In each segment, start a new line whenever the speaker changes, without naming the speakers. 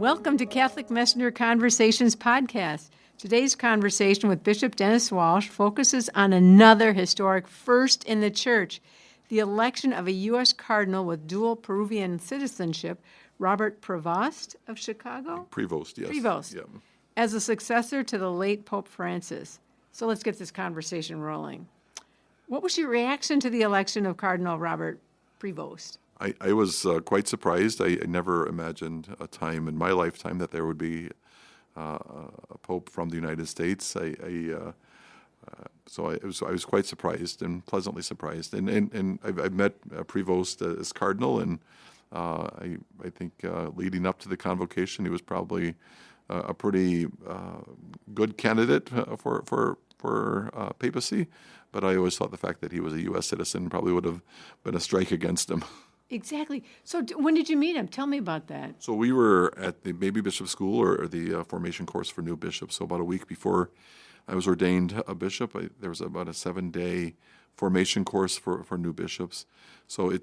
Welcome to Catholic Messenger Conversations podcast. Today's conversation with Bishop Dennis Walsh focuses on another historic first in the Church, the election of a U.S. Cardinal with dual Peruvian citizenship, Robert Prevost of Chicago?
Prevost, yes.
Prevost,
Yeah.
as a successor to the late Pope Francis. So let's get this conversation rolling. What was your reaction to the election of Cardinal Robert Prevost?
I was quite surprised. I never imagined a time in my lifetime that there would be a pope from the United States. So I was quite surprised and pleasantly surprised. And I've met Prevost as cardinal, and I think leading up to the convocation, he was probably a pretty good candidate for papacy. But I always thought the fact that he was a U.S. citizen probably would have been a strike against him.
Exactly. So when did you meet him? Tell me about that.
So we were at the Baby Bishop School, or the formation course for new bishops. So about a week before I was ordained a bishop, there was about a 7-day formation course for new bishops. So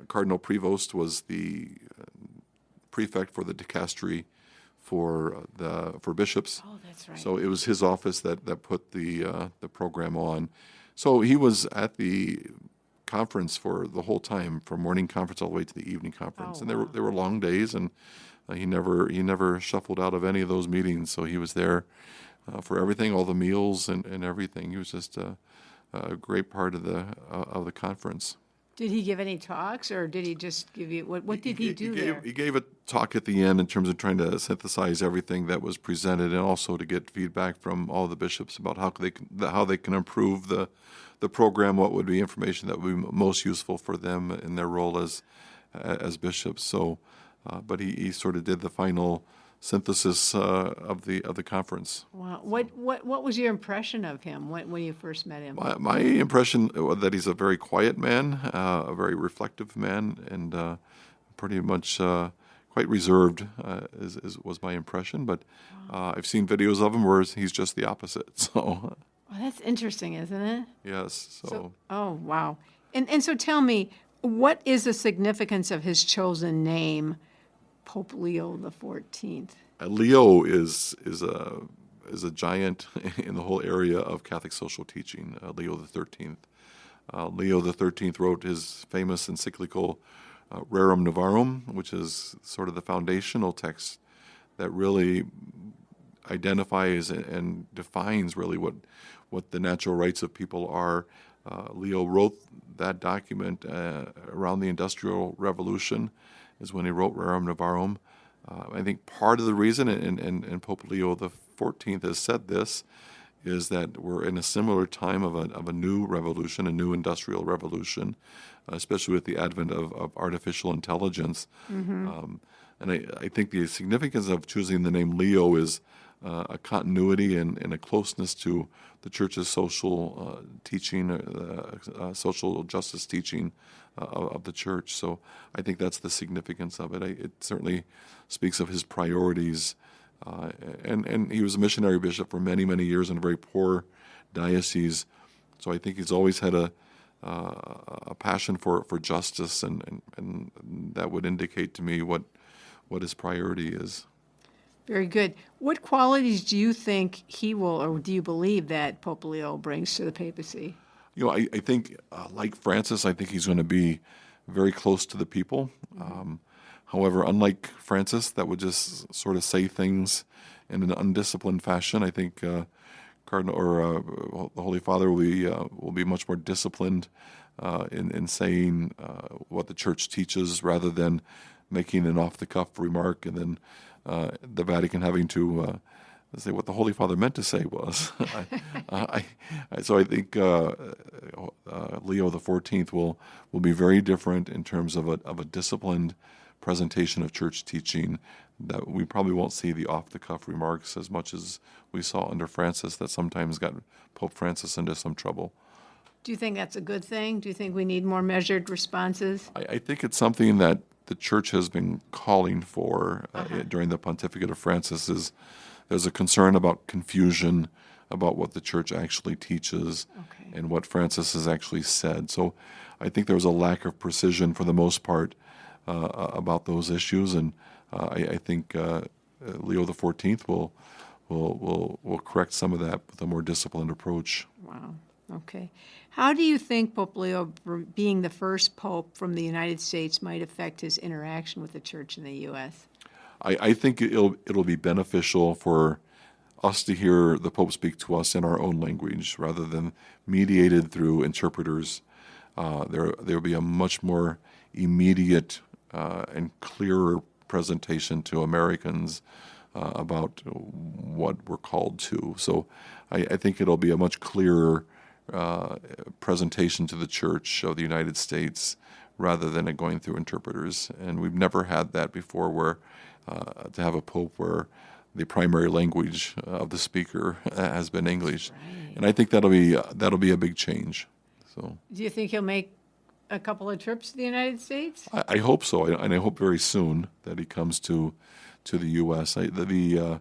Cardinal Prevost was the prefect for the dicastery for bishops.
Oh, that's right.
So it was his office that put the program on. So he was at the conference for the whole time, from morning conference all the way to the evening conference.
Oh,
and
wow.
there were long days, and he never shuffled out of any of those meetings. So he was there for everything, all the meals and everything. He was just a great part of the conference.
Did he give any talks, or did he just give you, what did he do there?
He gave a talk at the end in terms of trying to synthesize everything that was presented, and also to get feedback from all the bishops about how they can improve the program, what would be information that would be most useful for them in their role as bishops. So, but he sort of did the final synthesis of the conference.
Wow. What was your impression of him when you first met him?
My impression that he's a very quiet man, a very reflective man, and pretty much quite reserved was my impression. But I've seen videos of him where he's just the opposite. So.
Well, that's interesting, isn't it?
Yes. So
oh, wow. And so tell me, what is the significance of his chosen name, Pope Leo XIV?
Leo is a giant in the whole area of Catholic social teaching. Leo XIII. Leo XIII wrote his famous encyclical Rerum Novarum, which is sort of the foundational text that really identifies and defines really what the natural rights of people are. Leo wrote that document around the Industrial Revolution, is when he wrote Rerum Novarum. I think part of the reason, and Pope Leo XIV has said this, is that we're in a similar time of a new revolution, a new industrial revolution, especially with the advent of artificial intelligence. Mm-hmm. And I think the significance of choosing the name Leo is a continuity and a closeness to the Church's social teaching, social justice teaching of the Church. So I think that's the significance of it. It certainly speaks of his priorities. And he was a missionary bishop for many, many years in a very poor diocese. So I think he's always had a passion for justice, and that would indicate to me what his priority is.
Very good. What qualities do you think he will, or do you believe that Pope Leo brings to the papacy?
I think, like Francis, I think he's going to be very close to the people. However, unlike Francis, that would just sort of say things in an undisciplined fashion, I think Cardinal or the Holy Father will be much more disciplined in saying what the Church teaches, rather than making an off-the-cuff remark and then the Vatican having to say what the Holy Father meant to say was. So I think Leo XIV will be very different in terms of a disciplined presentation of church teaching, that we probably won't see the off-the-cuff remarks as much as we saw under Francis, that sometimes got Pope Francis into some trouble.
Do you think that's a good thing? Do you think we need more measured responses?
I think it's something that the Church has been calling for during the pontificate of Francis. There's a concern about confusion about what the Church actually teaches and what Francis has actually said. So I think there was a lack of precision for the most part about those issues, and I think Leo the 14th will correct some of that with a more disciplined approach.
Wow. Okay. How do you think Pope Leo, being the first pope from the United States, might affect his interaction with the church in the U.S.?
I think it'll be beneficial for us to hear the Pope speak to us in our own language rather than mediated through interpreters. There'll be a much more immediate and clearer presentation to Americans about what we're called to. So I think it'll be a much clearer presentation to the Church of the United States rather than it going through interpreters. And we've never had that before, where to have a pope where the primary language of the speaker has been English.
Right.
And I think that'll be a big change. So
Do you think he'll make a couple of trips to the United States?
I hope so, and I hope very soon that he comes to the U.S. The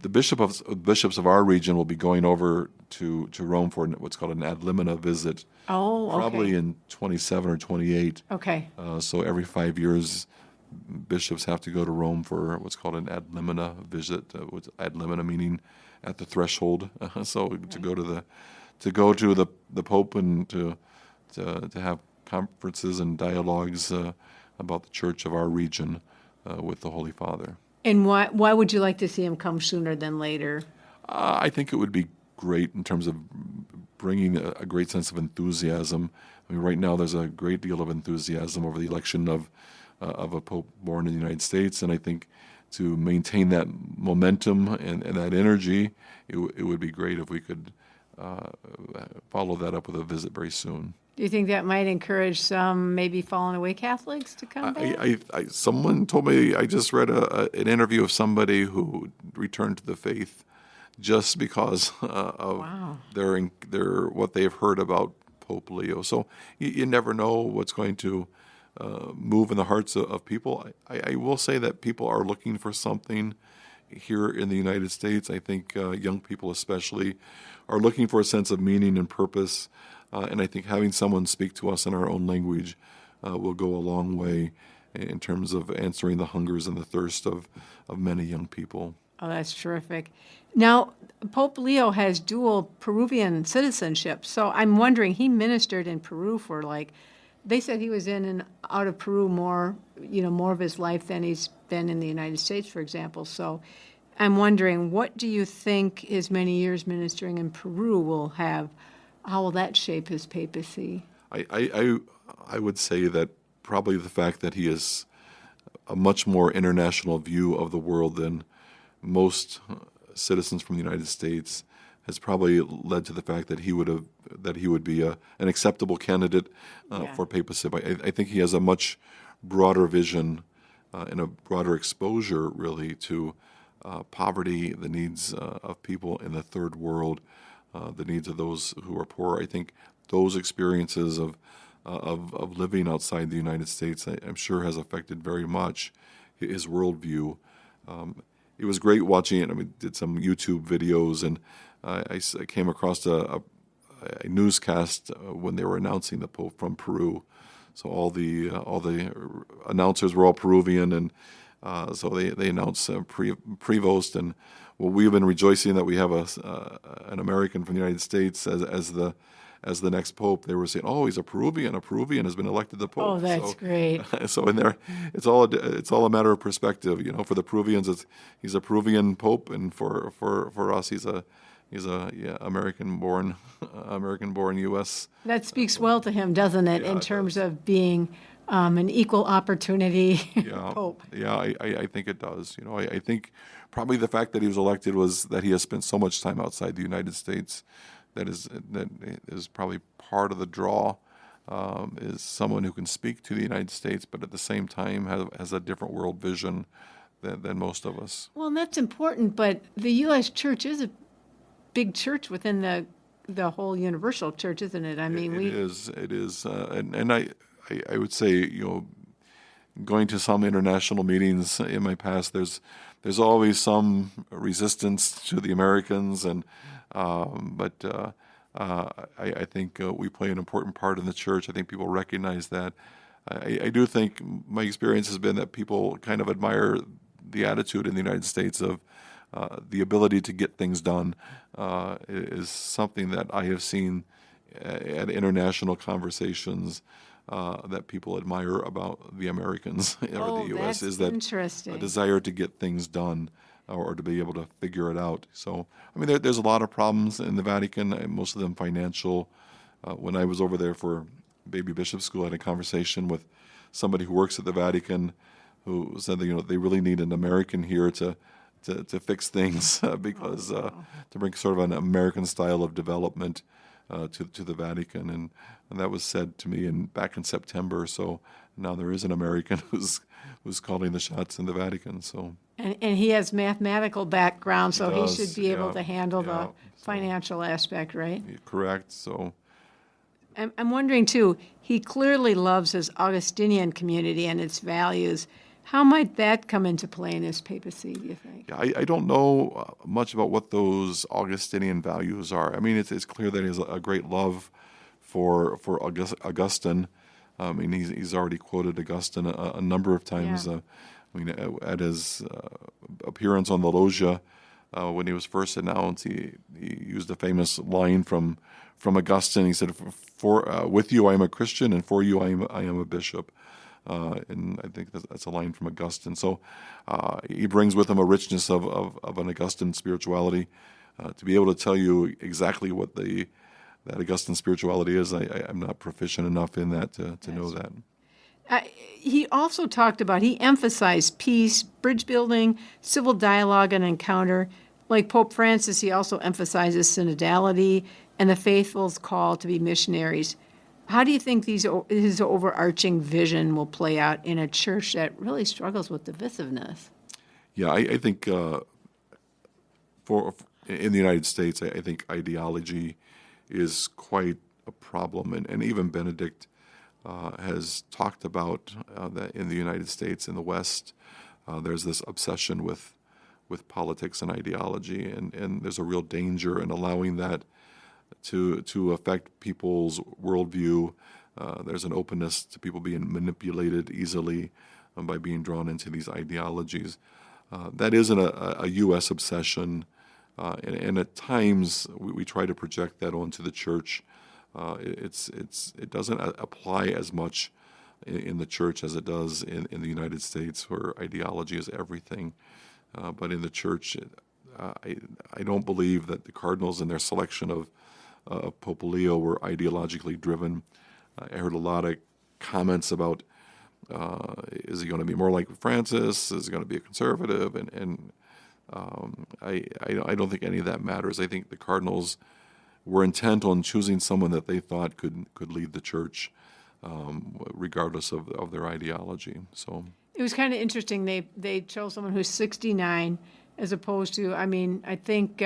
bishops of our region will be going over to Rome for what's called an ad limina visit.
Oh, okay.
Probably in 27 or 28.
Okay.
So every 5 years, bishops have to go to Rome for what's called an ad limina visit. What's ad limina meaning at the threshold. So to go to the Pope and to have conferences and dialogues about the Church of our region with the Holy Father.
And why would you like to see him come sooner than later?
I think it would be great in terms of bringing a great sense of enthusiasm. I mean, right now there's a great deal of enthusiasm over the election of a pope born in the United States, and I think to maintain that momentum and that energy, it would be great if we could follow that up with a visit very soon.
Do you think that might encourage some maybe fallen away Catholics to come back?
Someone told me, I just read an interview of somebody who returned to the faith just because of
Wow.
their what they've heard about Pope Leo. So you never know what's going to move in the hearts of people. I will say that people are looking for something here in the United States. I think young people especially are looking for a sense of meaning and purpose. And I think having someone speak to us in our own language will go a long way in terms of answering the hungers and the thirst of many young people.
Oh, that's terrific. Now, Pope Leo has dual Peruvian citizenship, so I'm wondering, he ministered in Peru for they said he was in and out of Peru more of his life than he's been in the United States, for example. So I'm wondering, what do you think his many years ministering in Peru will have? How will that shape his papacy?
I would say that probably the fact that he has a much more international view of the world than most citizens from the United States has probably led to the fact that he would be an acceptable candidate for papacy. I think he has a much broader vision and a broader exposure, really, to poverty, the needs of people in the third world, the needs of those who are poor. I think those experiences of living outside the United States, I'm sure, has affected very much his worldview. It was great watching it. I mean, did some YouTube videos, and I came across a newscast when they were announcing the Pope from Peru. So all the announcers were all Peruvian, and so they announced Prevost, and we've been rejoicing that we have an American from the United States as the next pope. They were saying, "Oh, he's a Peruvian. A Peruvian has been elected the pope."
Oh, that's great.
So in there, it's all a matter of perspective. For the Peruvians, he's a Peruvian pope, and for us, he's a American-born U.S.
That speaks well to him, doesn't it, in terms of being an equal opportunity pope?
Yeah, I think it does. I think probably the fact that he was elected was that he has spent so much time outside the United States. That is probably part of the draw. Is someone who can speak to the United States, but at the same time has a different world vision than most of us.
Well, and that's important, but the U.S. Church is a big church within the whole universal church, isn't it? I mean,
it is, and I would say, going to some international meetings in my past, there's always some resistance to the Americans, but I think we play an important part in the church. I think people recognize that. I do think my experience has been that people kind of admire the attitude in the United States of the ability to get things done is something that I have seen at international conversations that people admire about the Americans or the U.S.
That's
is that
interesting.
a desire to get things done or to be able to figure it out. So, I mean, there's a lot of problems in the Vatican, and most of them financial. When I was over there for baby bishop school, I had a conversation with somebody who works at the Vatican who said that, they really need an American here to fix things because to bring sort of an American style of development to the Vatican, and that was said to me back in September. So now there is an American who's calling the shots in the Vatican. So
And he has mathematical background, so he
does,
should be able
yeah,
to handle the
yeah.
financial aspect, right?
correct. So
I'm wondering, too, he clearly loves his Augustinian community and its values. How might that come into play in his papacy, do you think?
yeah, I don't know much about what those Augustinian values are. I mean, it's clear that he has a great love for Augustine. I mean, he's already quoted Augustine a number of times.
Yeah.
I mean, at his appearance on the loggia, when he was first announced, he used a famous line from Augustine. He said, with you I am a Christian, and for you I am a bishop." And I think that's a line from Augustine. So he brings with him a richness of an Augustine spirituality. To be able to tell you exactly what that Augustine spirituality is, I'm not proficient enough in that to know that.
He also he emphasized peace, bridge building, civil dialogue and encounter. Like Pope Francis, he also emphasizes synodality and the faithful's call to be missionaries. How do you think his overarching vision will play out in a church that really struggles with divisiveness?
Yeah, I think in the United States, I think ideology is quite a problem, and even Benedict has talked about that in the United States, in the West, there's this obsession with politics and ideology, and there's a real danger in allowing that to affect people's worldview. There's an openness to people being manipulated easily by being drawn into these ideologies. That isn't a U.S. obsession, and at times we try to project that onto the church. It doesn't apply as much in the church as it does in the United States, where ideology is everything. But in the church, I don't believe that the cardinals in their selection of Pope Leo were ideologically driven. I heard a lot of comments about is he going to be more like Francis? Is he going to be a conservative? And I don't think any of that matters. I think the cardinals were intent on choosing someone that they thought could lead the church, regardless of their ideology. So
It was kind of interesting. They chose someone who's 69 as opposed to, I think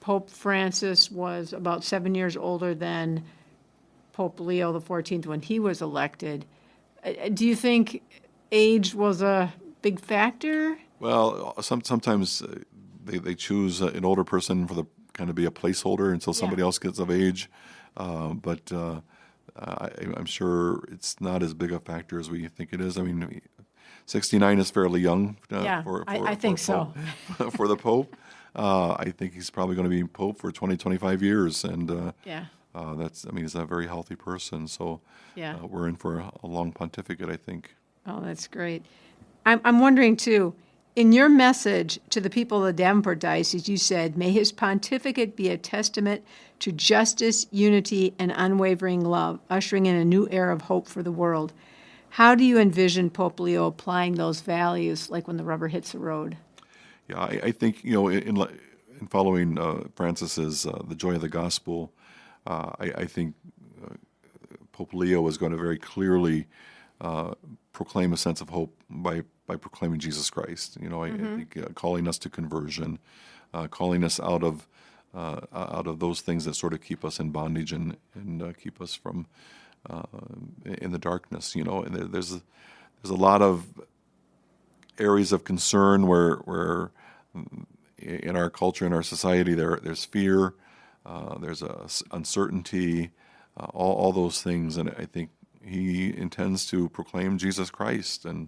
Pope Francis was about 7 years older than Pope Leo XIV when he was elected. Do you think age was a big factor?
Well, sometimes they choose an older person for the kind of be a placeholder until somebody else gets of age. But I'm sure it's not as big a factor as we think it is. I mean, 69 is fairly young.
I think so.
For the Pope. I think he's probably going to be Pope for 20, 25 years. And he's a very healthy person. So we're in for a long pontificate, I think.
Oh, that's great. I'm wondering, too, in your message to the people of the Davenport Diocese, you said, may his pontificate be a testament to justice, unity, and unwavering love, ushering in a new era of hope for the world. How do you envision Pope Leo applying those values, like when the rubber hits the road?
Yeah, I think, in following Francis's The Joy of the Gospel, I think Pope Leo is going to very clearly proclaim a sense of hope by proclaiming Jesus Christ. I think calling us to conversion, calling us out of those things that sort of keep us in bondage and keep us from in the darkness. And there's a lot of areas of concern where in our culture, in our society, there's fear, there's uncertainty, all those things, and I think he intends to proclaim Jesus Christ and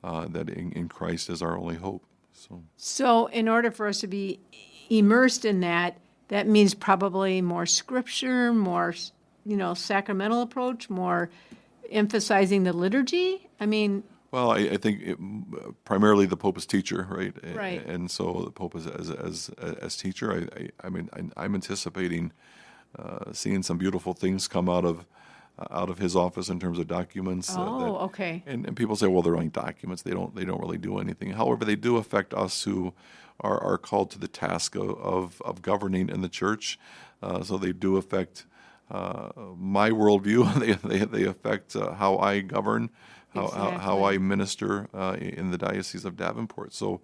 that in Christ is our only hope.
So in order for us to be immersed in that, that means probably more scripture, more, sacramental approach, more emphasizing the liturgy. I mean,
well, I think primarily the Pope is teacher, right?
Right.
And so the Pope is as teacher. I'm anticipating seeing some beautiful things come out of his office in terms of documents.
Okay.
And people say, well, they're only documents. They don't really do anything. However, they do affect us who are called to the task of governing in the church. So they do affect my worldview. They affect how I govern, how I minister in the Diocese of Davenport. So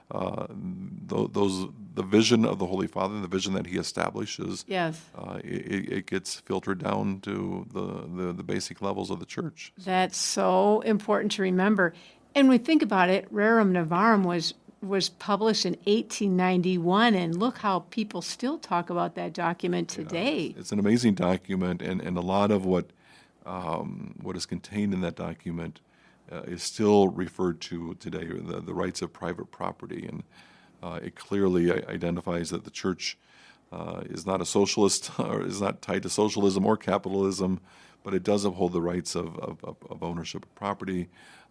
the vision of the Holy Father, the vision that he establishes,
Yes.
It gets filtered down to the basic levels of the church.
That's so important to remember. And we think about it, Rerum Novarum was published in 1891, and look how people still talk about that document today.
It's an amazing document, and a lot of what is contained in that document is still referred to today, the rights of private property, and it clearly identifies that the church is not a socialist, or is not tied to socialism or capitalism, but it does uphold the rights of ownership of property.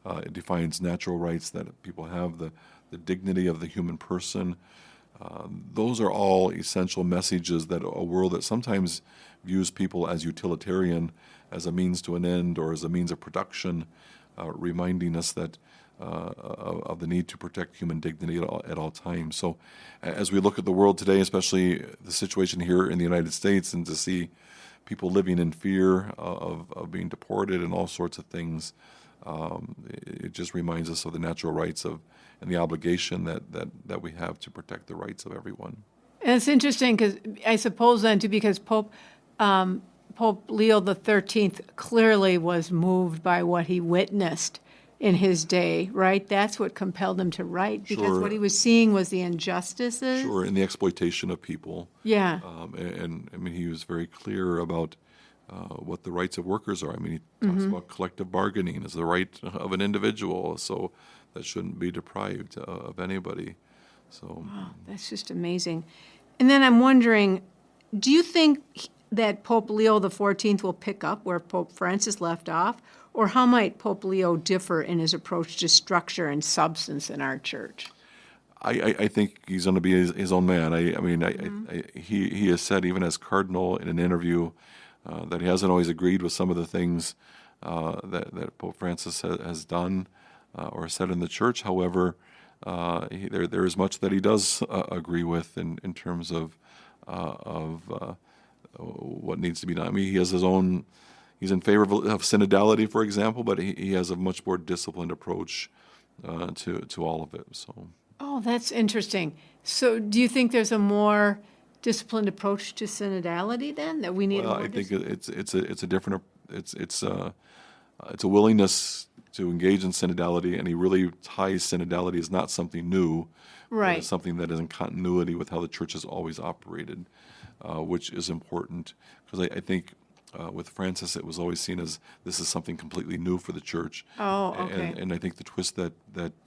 It defines natural rights that people have, the dignity of the human person. Those are all essential messages that a world that sometimes views people as utilitarian, as a means to an end, or as a means of production, reminding us that of the need to protect human dignity at all times. So as we look at the world today, especially the situation here in the United States, and to see people living in fear of being deported and all sorts of things, it just reminds us of the natural rights and the obligation that we have to protect the rights of everyone.
And it's interesting because I suppose then too, because Pope Leo XIII clearly was moved by what he witnessed in his day, right? That's what compelled him to write, because
Sure.
what he was seeing was the injustices.
Sure, and the exploitation of people.
Yeah.
And I mean, he was very clear about what the rights of workers are. I mean, he talks about collective bargaining as the right of an individual, so that shouldn't be deprived of anybody. So
Wow, that's just amazing. And then I'm wondering, do you think that Pope Leo XIV will pick up where Pope Francis left off? Or how might Pope Leo differ in his approach to structure and substance in our church?
I think he's going to be his own man. He has said, even as cardinal in an interview, that he hasn't always agreed with some of the things that Pope Francis has done or said in the church. However, there is much that he does agree with in terms of what needs to be done. I mean, he has his own. He's in favor of synodality, for example, but he has a much more disciplined approach to all of it. So.
Oh, that's interesting. So do you think there's a more disciplined approach to synodality then that we need?
Well, I think it's a different. It's a willingness to engage in synodality, and he really ties synodality as not something new,
right?
But as something that is in continuity with how the church has always operated, which is important, because I think. With Francis, it was always seen as this is something completely new for the church.
Oh, okay.
And I think the twist that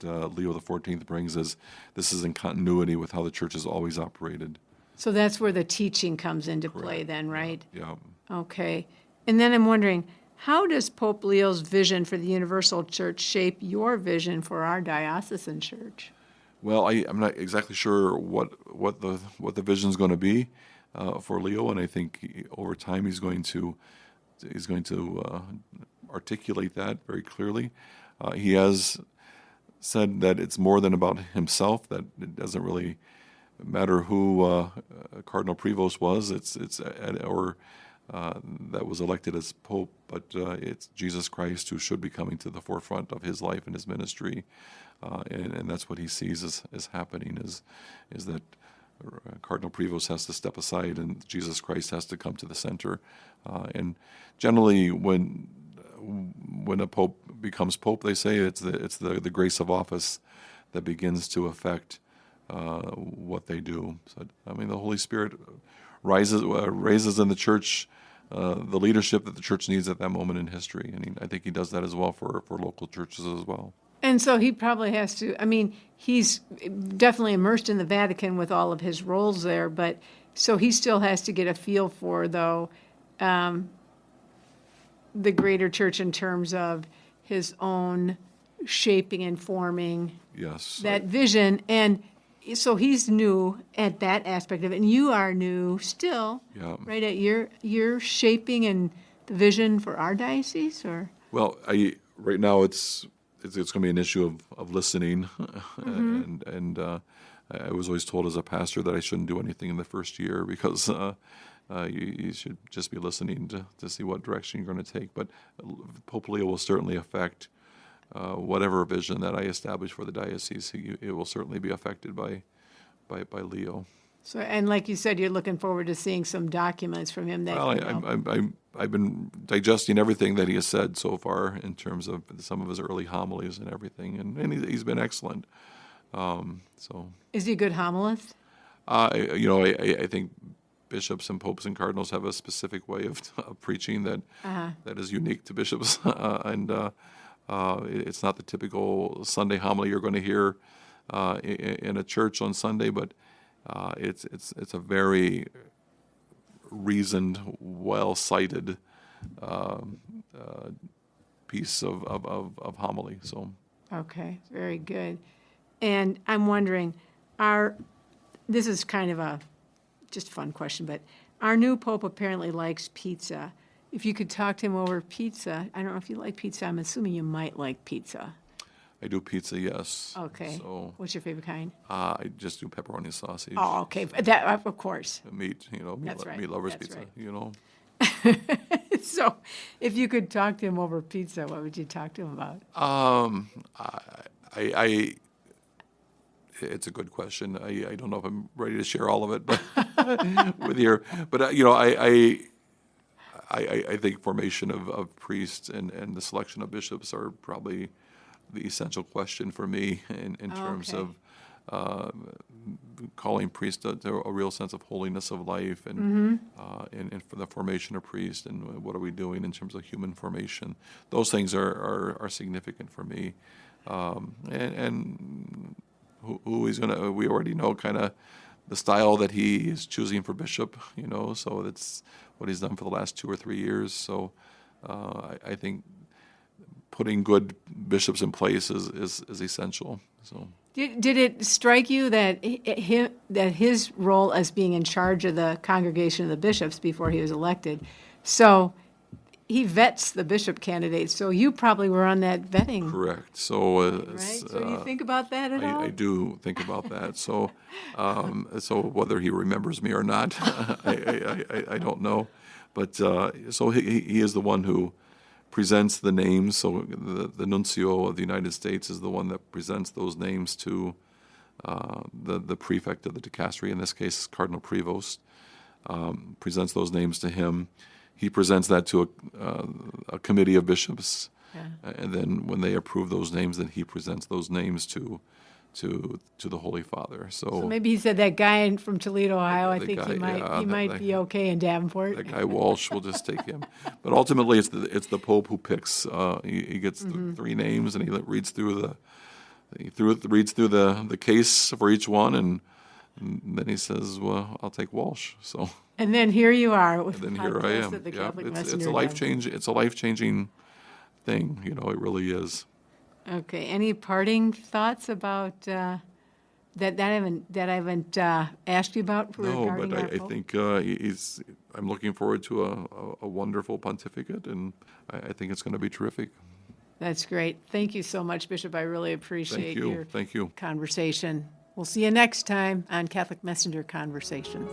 Leo XIV brings is this is in continuity with how the church has always operated.
So that's where the teaching comes into play then, right?
Yeah.
Okay. And then I'm wondering, how does Pope Leo's vision for the universal church shape your vision for our diocesan church?
Well, I'm not exactly sure what the vision is going to be. For Leo, and I think over time he's going to articulate that very clearly. He has said that it's more than about himself; that it doesn't really matter who Cardinal Prevost was, or that was elected as Pope, but it's Jesus Christ who should be coming to the forefront of his life and his ministry, and that's what he sees as happening is that. Cardinal Prevost has to step aside, and Jesus Christ has to come to the center. And generally, when a pope becomes pope, they say it's the grace of office that begins to affect what they do. So, I mean, the Holy Spirit raises in the church the leadership that the church needs at that moment in history, and I think he does that as well for local churches as well.
And so he probably has to, I mean, he's definitely immersed in the Vatican with all of his roles there, but so he still has to get a feel for, though, the greater church in terms of his own shaping and forming
Yes.
that vision. And so he's new at that aspect of it, and you are new still,
Yeah.
right, at your shaping and the vision for our diocese, or?
Well, right now it's going to be an issue of listening, and I was always told as a pastor that I shouldn't do anything in the first year because you should just be listening to see what direction you're going to take. But Pope Leo will certainly affect whatever vision that I establish for the diocese. It will certainly be affected by Leo.
So, and like you said, you're looking forward to seeing some documents from him that
Well,
can help.
I've been digesting everything that he has said so far in terms of some of his early homilies and everything, and he's been excellent. So,
Is he a good homilist?
I think bishops and popes and cardinals have a specific way of preaching that is unique to bishops, and it's not the typical Sunday homily you're going to hear in a church on Sunday, but it's a very reasoned, well-cited piece of homily. So,
Okay, very good. And I'm wondering, this is kind of a just fun question, but our new pope apparently likes pizza. If you could talk to him over pizza, I don't know if you like pizza. I'm assuming you might like pizza.
I do pizza, yes.
Okay.
So
What's your favorite kind?
I just do pepperoni sausage.
Oh, okay. That of course.
Meat,
That's right.
meat lovers
That's
pizza,
right. So, if you could talk to him over pizza, what would you talk to him about?
It's a good question. I don't know if I'm ready to share all of it, but I think formation of priests and the selection of bishops are probably the essential question for me in terms
Okay.
of calling priests to a real sense of holiness of life and for the formation of priests and what are we doing in terms of human formation. Those things are significant for me, and who he's going to, we already know kind of the style that he is choosing for bishop, so that's what he's done for the last 2 or 3 years. So I think putting good bishops in place is essential. So
Did it strike you that his role as being in charge of the congregation of the bishops before he was elected, so he vets the bishop candidates, so you probably were on that vetting,
correct. So
right? So do you think about that at all?
I do think about that. So so whether he remembers me or not, I don't know. But so he is the one who presents the names. So the nuncio of the United States is the one that presents those names to the prefect of the dicastery, in this case Cardinal Prevost, presents those names to him. He presents that to a committee of bishops, and then when they approve those names, then he presents those names to the Holy Father. So
maybe he said that guy from Toledo, Ohio. I
the
think
guy,
he might be okay in Davenport.
that guy Walsh will just take him. But ultimately, it's the Pope who picks. He gets the 3 names, and he reads through the case for each one, and then he says, "Well, I'll take Walsh." So.
And then here you are with
Then
the
here I
podcast
am.
of the
Yeah,
Catholic
it's
Messenger.
a life-changing thing. It really is.
Okay. Any parting thoughts about that I haven't asked you about
No,
regarding
but
our
I
Pope?
think I'm looking forward to a wonderful pontificate, and I think it's going to be terrific.
That's great. Thank you so much, Bishop. I really appreciate your
Thank you.
conversation. We'll see you next time on Catholic Messenger Conversations.